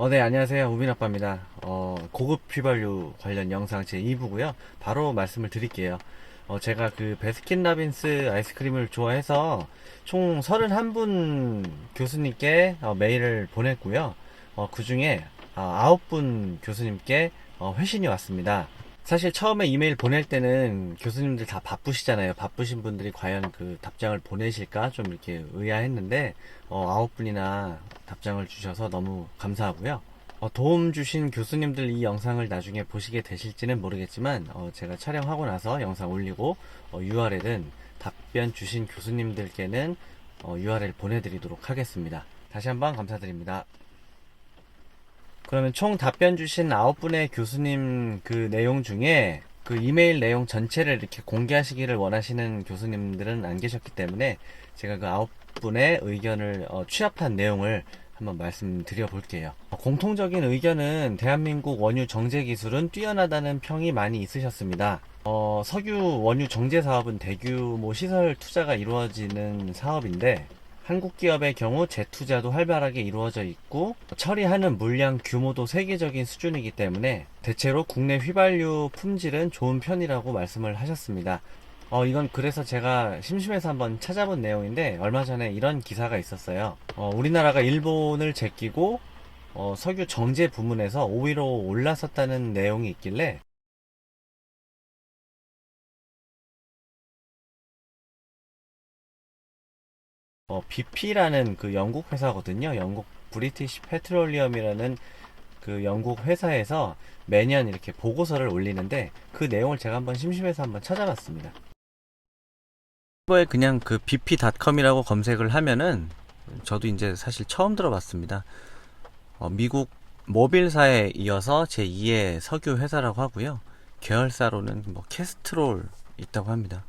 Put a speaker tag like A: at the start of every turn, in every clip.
A: 네, 안녕하세요. 우빈 아빠입니다. 고급 휘발유 관련 영상 제 2부고요. 바로 말씀을 드릴게요. 제가 그 베스킨라빈스 아이스크림을 좋아해서 총 31분 교수님께 메일을 보냈고요. 그 중에 9분 교수님께 회신이 왔습니다. 사실 처음에 이메일 보낼 때는 교수님들 다 바쁘시잖아요. 바쁘신 분들이 과연 그 답장을 보내실까 좀 이렇게 의아했는데 9분이나 답장을 주셔서 너무 감사하고요. 도움 주신 교수님들 이 영상을 나중에 보시게 되실지는 모르겠지만 제가 촬영하고 나서 영상 올리고 URL은 답변 주신 교수님들께는 URL 보내드리도록 하겠습니다. 다시 한번 감사드립니다. 그러면 총 답변 주신 9분의 교수님 그 내용 중에 그 이메일 내용 전체를 이렇게 공개하시기를 원하시는 교수님들은 안 계셨기 때문에 제가 그 9분의 의견을 취합한 내용을 한번 말씀드려 볼게요. 공통적인 의견은 대한민국 원유 정제 기술은 뛰어나다는 평이 많이 있으셨습니다. 석유 원유 정제 사업은 대규모 시설 투자가 이루어지는 사업인데 한국 기업의 경우 재투자도 활발하게 이루어져 있고 처리하는 물량 규모도 세계적인 수준이기 때문에 대체로 국내 휘발유 품질은 좋은 편이라고 말씀을 하셨습니다. 이건 그래서 제가 심심해서 한번 찾아본 내용인데 얼마 전에 이런 기사가 있었어요. 우리나라가 일본을 제끼고 석유 정제 부문에서 5위로 올라섰다는 내용이 있길래 BP라는 그 영국 회사거든요. 영국 브리티시 페트롤리엄이라는 그 영국 회사에서 매년 이렇게 보고서를 올리는데 그 내용을 제가 한번 심심해서 한번 찾아봤습니다. 네이버에 그냥 그 bp.com이라고 검색을 하면은 저도 이제 사실 처음 들어봤습니다. 미국 모빌사에 이어서 제2의 석유 회사라고 하고요. 계열사로는 뭐 캐스트롤 있다고 합니다.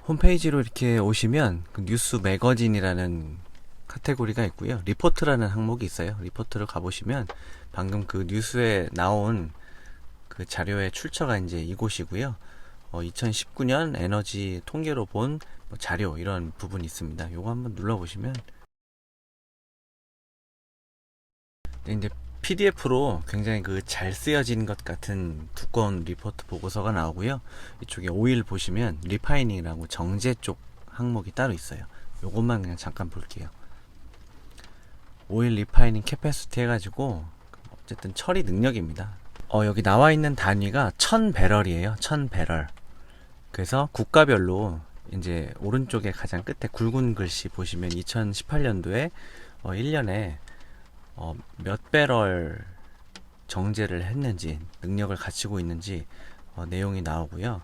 A: 홈페이지로 이렇게 오시면 그 뉴스 매거진이라는 카테고리가 있고요. 리포트라는 항목이 있어요. 리포트를 가보시면 방금 그 뉴스에 나온 그 자료의 출처가 이제 이곳이고요. 2019년 에너지 통계로 본 자료 이런 부분이 있습니다. 요거 한번 눌러보시면 이제 PDF로 굉장히 그 잘 쓰여진 것 같은 두꺼운 리포트 보고서가 나오고요. 이쪽에 오일 보시면 리파이닝이라고 정제 쪽 항목이 따로 있어요. 요것만 그냥 잠깐 볼게요. 오일 리파이닝 캐패시티 해가지고 어쨌든 처리 능력입니다. 여기 나와 있는 단위가 1000배럴이에요. 1000배럴. 그래서 국가별로 이제 오른쪽에 가장 끝에 굵은 글씨 보시면 2018년도에 1년에 몇 배럴 정제를 했는지 능력을 갖추고 있는지 내용이 나오고요.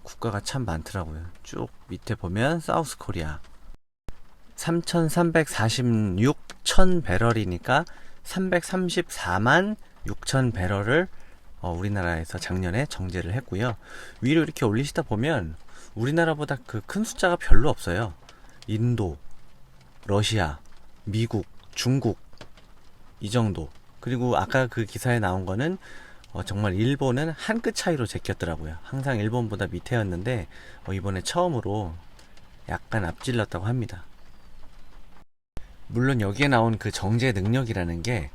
A: 국가가 참 많더라고요. 쭉 밑에 보면 사우스 코리아 3,346 1000배럴이니까 334만 6천 배럴을 우리나라에서 작년에 정제를 했고요. 위로 이렇게 올리시다 보면 우리나라보다 그 큰 숫자가 별로 없어요. 인도, 러시아, 미국, 중국 이 정도. 그리고 아까 그 기사에 나온 거는 정말 일본은 한 끗 차이로 제꼈더라고요. 항상 일본보다 밑에였는데 이번에 처음으로 약간 앞질렀다고 합니다. 물론 여기에 나온 그 정제 능력이라는 게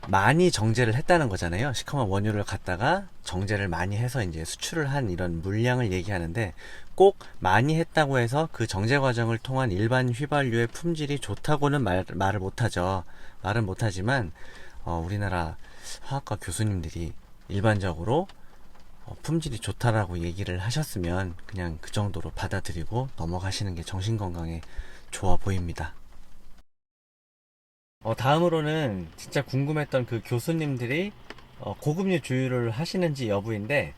A: 많이 정제를 했다는 거잖아요. 시커먼 원유를 갖다가 정제를 많이 해서 이제 수출을 한 이런 물량을 얘기하는데 꼭 많이 했다고 해서 그 정제 과정을 통한 일반 휘발유의 품질이 좋다고는 말을 못하죠. 말은 못하지만 우리나라 화학과 교수님들이 일반적으로 품질이 좋다라고 얘기를 하셨으면 그냥 그 정도로 받아들이고 넘어가시는 게 정신건강에 좋아 보입니다. 다음으로는 진짜 궁금했던 그 교수님들이 고급류 주유를 하시는지 여부인데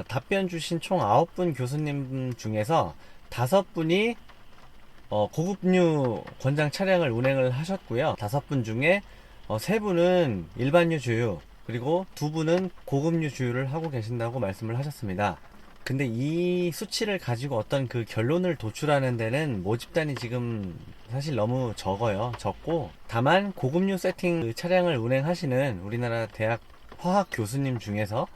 A: 답변 주신 총 9분 교수님 중에서 5분이 고급류 권장 차량을 운행을 하셨고요. 5분 중에 3분은 일반유 주유, 그리고 2분은 고급류 주유를 하고 계신다고 말씀을 하셨습니다. 근데 이 수치를 가지고 어떤 그 결론을 도출하는 데는 모집단이 지금 사실 너무 적어요. 적고, 다만 고급류 세팅 그 차량을 운행하시는 우리나라 대학 화학 교수님 중에서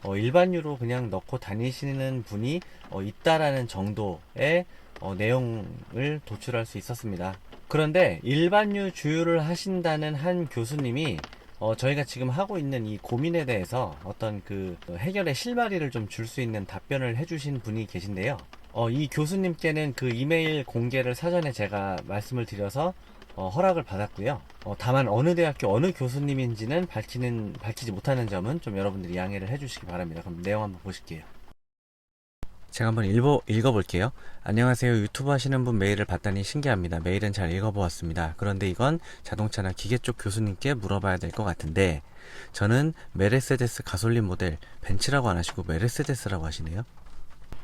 A: 일반유로 그냥 넣고 다니시는 분이 있다라는 정도의 내용을 도출할 수 있었습니다. 그런데 일반유 주유를 하신다는 한 교수님이 저희가 지금 하고 있는 이 고민에 대해서 어떤 그 해결의 실마리를 좀 줄 수 있는 답변을 해주신 분이 계신데요. 이 교수님께는 그 이메일 공개를 사전에 제가 말씀을 드려서 허락을 받았고요. 다만 어느 대학교 어느 교수님인지는 밝히지 못하는 점은 좀 여러분들이 양해를 해주시기 바랍니다. 그럼 내용 한번 보실게요. 제가 한번 읽어볼게요. 안녕하세요. 유튜브 하시는 분 메일을 봤다니 신기합니다. 메일은 잘 읽어보았습니다. 그런데 이건 자동차나 기계 쪽 교수님께 물어봐야 될 것 같은데, 저는 메르세데스 가솔린 모델, 벤츠라고 안 하시고 메르세데스라고 하시네요.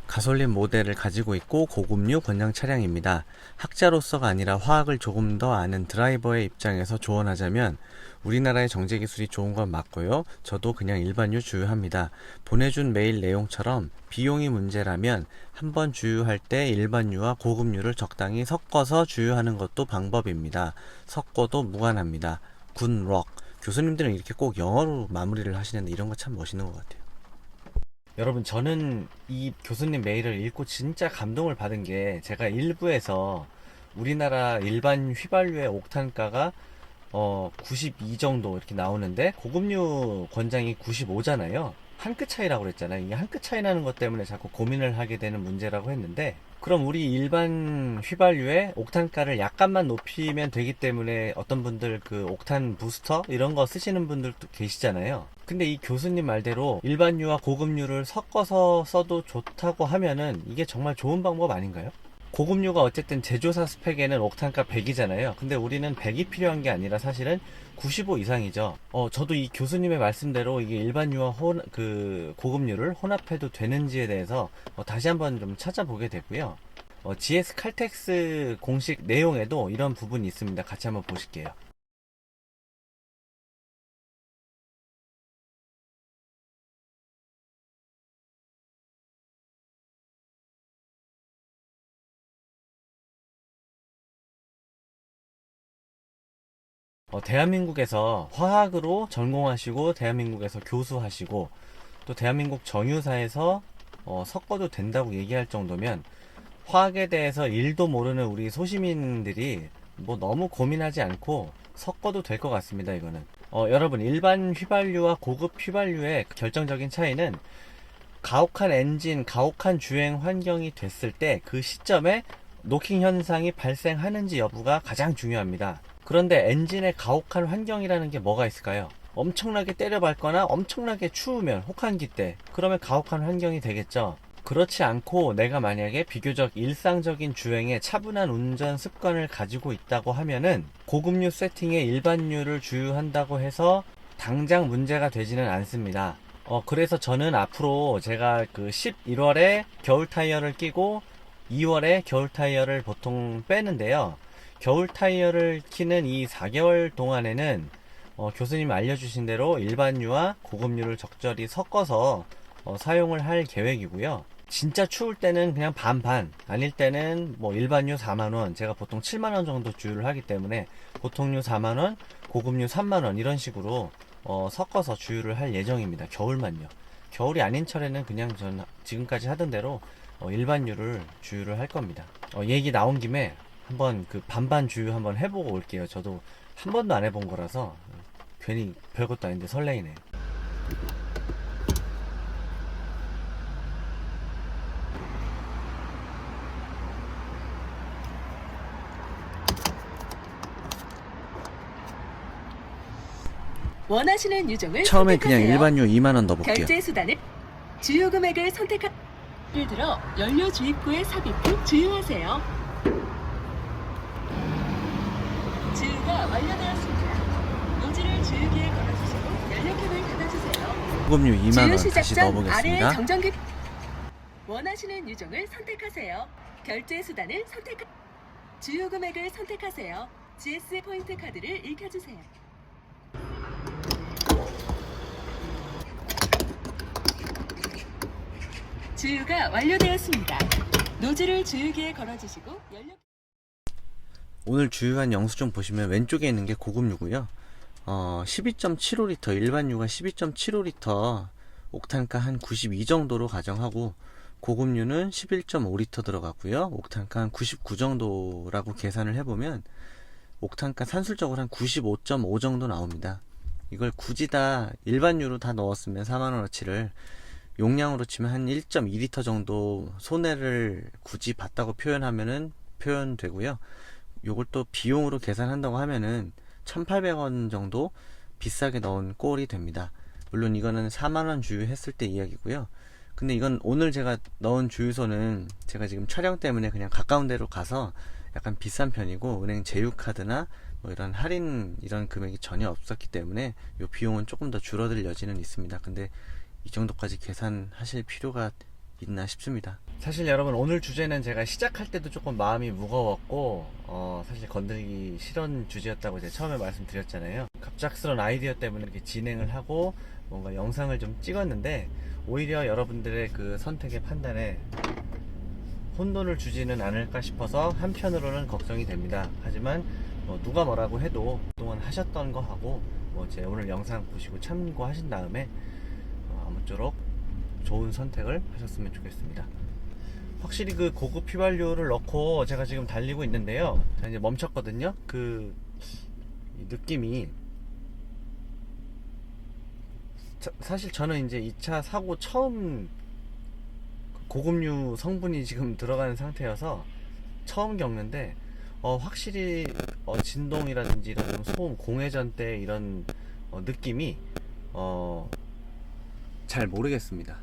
A: 가솔린 모델을 가지고 있고 고급류 권장 차량입니다. 학자로서가 아니라 화학을 조금 더 아는 드라이버의 입장에서 조언하자면 우리나라의 정제 기술이 좋은 건 맞고요. 저도 그냥 일반유 주유합니다. 보내준 메일 내용처럼 비용이 문제라면 한번 주유할 때 일반유와 고급유를 적당히 섞어서 주유하는 것도 방법입니다. 섞어도 무관합니다. 굿럭. 교수님들은 이렇게 꼭 영어로 마무리를 하시는데 이런 거 참 멋있는 것 같아요. 여러분, 저는 이 교수님 메일을 읽고 진짜 감동을 받은 게, 제가 일부에서 우리나라 일반 휘발유의 옥탄가가 92 정도 이렇게 나오는데 고급류 권장이 95잖아요. 한 끗 차이라고 그랬잖아요. 이게 한 끗 차이 나는 것 때문에 자꾸 고민을 하게 되는 문제라고 했는데, 그럼 우리 일반 휘발유의 옥탄가를 약간만 높이면 되기 때문에 어떤 분들 그 옥탄 부스터 이런 거 쓰시는 분들도 계시잖아요. 근데 이 교수님 말대로 일반유와 고급유를 섞어서 써도 좋다고 하면은 이게 정말 좋은 방법 아닌가요? 고급유가 어쨌든 제조사 스펙에는 옥탄가 100이잖아요. 근데 우리는 100이 필요한 게 아니라 사실은 95 이상이죠. 저도 이 교수님의 말씀대로 이게 일반유와 고급유를 혼합해도 되는지에 대해서 다시 한번 좀 찾아보게 됐고요. GS 칼텍스 공식 내용에도 이런 부분이 있습니다. 같이 한번 보실게요. 대한민국에서 화학으로 전공하시고 대한민국에서 교수하시고 또 대한민국 정유사에서 섞어도 된다고 얘기할 정도면 화학에 대해서 일도 모르는 우리 소시민들이 뭐 너무 고민하지 않고 섞어도 될 것 같습니다. 이거는 여러분, 일반 휘발유와 고급 휘발유의 결정적인 차이는 가혹한 엔진, 가혹한 주행 환경이 됐을 때 그 시점에 노킹 현상이 발생하는지 여부가 가장 중요합니다. 그런데 엔진의 가혹한 환경이라는 게 뭐가 있을까요? 엄청나게 때려밟거나 엄청나게 추우면, 혹한기 때, 그러면 가혹한 환경이 되겠죠. 그렇지 않고 내가 만약에 비교적 일상적인 주행에 차분한 운전 습관을 가지고 있다고 하면은 고급류 세팅에 일반유를 주유한다고 해서 당장 문제가 되지는 않습니다. 그래서 저는 앞으로 제가 그 11월에 겨울 타이어를 끼고 2월에 겨울 타이어를 보통 빼는데요. 겨울 타이어를 키는 이 4개월 동안에는 교수님이 알려주신 대로 일반유와 고급유를 적절히 섞어서 사용을 할 계획이고요. 진짜 추울 때는 그냥 반반, 아닐 때는 뭐 일반유 4만원, 제가 보통 7만원 정도 주유를 하기 때문에 보통유 4만원, 고급유 3만원 이런 식으로 섞어서 주유를 할 예정입니다. 겨울만요. 겨울이 아닌 철에는 그냥 전 지금까지 하던 대로 일반유를 주유를 할 겁니다. 얘기 나온 김에 한번 그 반반 주유 한번 해보고 올게요. 저도 한 번도 안 해본 거라서 괜히 별것도 아닌데 설레이네.
B: 원하시는 유종을
A: 처음에 그냥
B: 선택하세요.
A: 일반유 2만원 넣어볼게요.
B: 결제 수단은 주유 금액을 선택하. 예를 들어 연료 주입구에 삽입 후 주유하세요. 주유가 완료되었습니다. 노즐을 주유기에 걸어주시고 연료캡을 닫아주세요.
A: 고급유
B: 주유
A: 2만원
B: 시작
A: 다시
B: 전 아래
A: 넣어보겠습니다.
B: 정전기. 원하시는 유종을 선택하세요. 결제 수단을 주유 금액을 선택하세요. GS 포인트 카드를 읽혀주세요. 주유가 완료되었습니다. 노즐을 주유기에 걸어주시고 연료.
A: 오늘 주유한 영수증 보시면 왼쪽에 있는 게 고급유고요. 12.75리터, 일반유가 12.75리터, 옥탄가 한 92 정도로 가정하고, 고급유는 11.5리터 들어갔고요. 옥탄가 한 99 정도라고 계산을 해보면 옥탄가 산술적으로 한 95.5 정도 나옵니다. 이걸 굳이 다 일반유로 다 넣었으면 4만원어치를 용량으로 치면 한 1.2리터 정도 손해를 굳이 봤다고 표현하면은 표현되고요. 요걸 또 비용으로 계산한다고 하면은 1,800원 정도 비싸게 넣은 꼴이 됩니다. 물론 이거는 4만원 주유 했을 때 이야기고요. 근데 이건 오늘 제가 넣은 주유소는 제가 지금 촬영 때문에 그냥 가까운 데로 가서 약간 비싼 편이고, 은행 제휴카드나 뭐 이런 할인 이런 금액이 전혀 없었기 때문에 요 비용은 조금 더 줄어들 여지는 있습니다. 근데 이 정도까지 계산하실 필요가 있나 싶습니다. 사실 여러분, 오늘 주제는 제가 시작할 때도 조금 마음이 무거웠고 사실 건드리기 싫은 주제였다고 제가 처음에 말씀드렸잖아요. 갑작스러운 아이디어 때문에 이렇게 진행을 하고 뭔가 영상을 좀 찍었는데, 오히려 여러분들의 그 선택의 판단에 혼돈을 주지는 않을까 싶어서 한편으로는 걱정이 됩니다. 하지만 누가 뭐라고 해도 그동안 하셨던 거 하고 제 오늘 영상 보시고 참고하신 다음에 아무쪼록 좋은 선택을 하셨으면 좋겠습니다. 확실히 그 고급 휘발유를 넣고 제가 지금 달리고 있는데요. 자, 이제 멈췄거든요. 그 느낌이, 사실 저는 이제 2차 사고 처음 고급류 성분이 지금 들어가는 상태여서 처음 겪는데 확실히 진동이라든지 이런 소음, 공회전 때 이런 느낌이 잘 모르겠습니다.